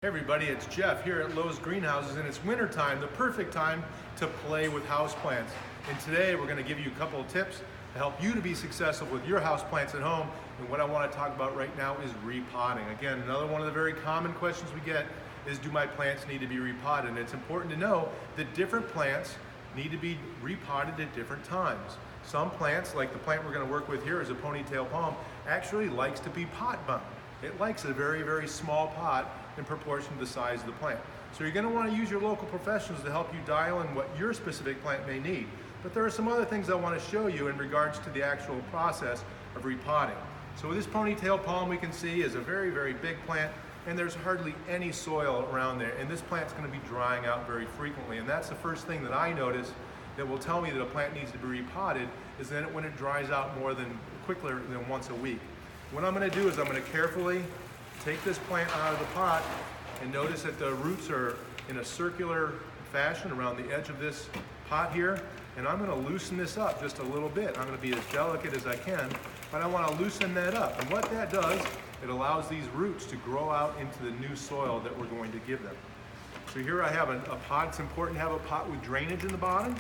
Hey everybody, it's Jeff here at Lowe's Greenhouses, and it's winter time, the perfect time to play with houseplants. And today we're going to give you a couple of tips to help you to be successful with your houseplants at home. And what I want to talk about right now is repotting. Again, another one of the very common questions we get is, do my plants need to be repotted? And it's important to know that different plants need to be repotted at different times. Some plants, like the plant we're going to work with here is a ponytail palm, actually likes to be pot bound. It likes a very, very small pot in proportion to the size of the plant. So you're going to want to use your local professionals to help you dial in what your specific plant may need. But there are some other things I want to show you in regards to the actual process of repotting. So this ponytail palm we can see is a very, very big plant, and there's hardly any soil around there. And this plant's going to be drying out very frequently. And that's the first thing that I notice that will tell me that a plant needs to be repotted, is that when it dries out quicker than once a week. What I'm going to do is I'm going to carefully take this plant out of the pot, and notice that the roots are in a circular fashion around the edge of this pot here, and I'm going to loosen this up just a little bit. I'm going to be as delicate as I can, but I want to loosen that up. And what that does, it allows these roots to grow out into the new soil that we're going to give them. So here I have a pot. It's important to have a pot with drainage in the bottom.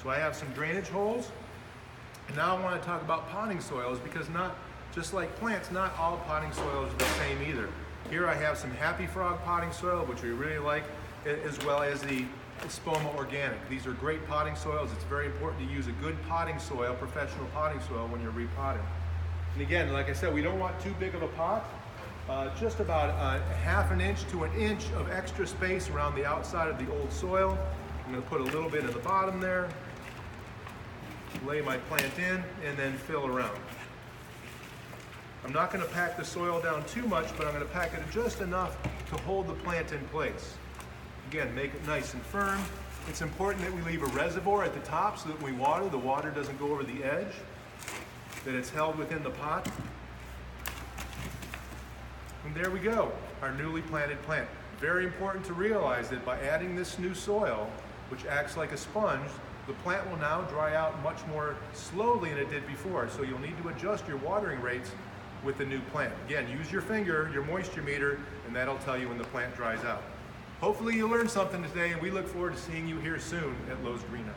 So I have some drainage holes. And now I want to talk about potting soils, because just like plants, not all potting soils are the same either. Here I have some Happy Frog potting soil, which we really like, as well as the Spoma Organic. These are great potting soils. It's very important to use a good potting soil, professional potting soil, when you're repotting. And again, like I said, we don't want too big of a pot. Just about a ½ an inch to an inch of extra space around the outside of the old soil. I'm going to put a little bit at the bottom there, lay my plant in, and then fill around. I'm not going to pack the soil down too much, but I'm going to pack it just enough to hold the plant in place. Again, make it nice and firm. It's important that we leave a reservoir at the top so that when we water, the water doesn't go over the edge, that it's held within the pot. And there we go, our newly planted plant. Very important to realize that by adding this new soil, which acts like a sponge, the plant will now dry out much more slowly than it did before. So you'll need to adjust your watering rates with the new plant. Again, use your finger, your moisture meter, and that'll tell you when the plant dries out. Hopefully you learned something today, and we look forward to seeing you here soon at Lowe's Greenhouse.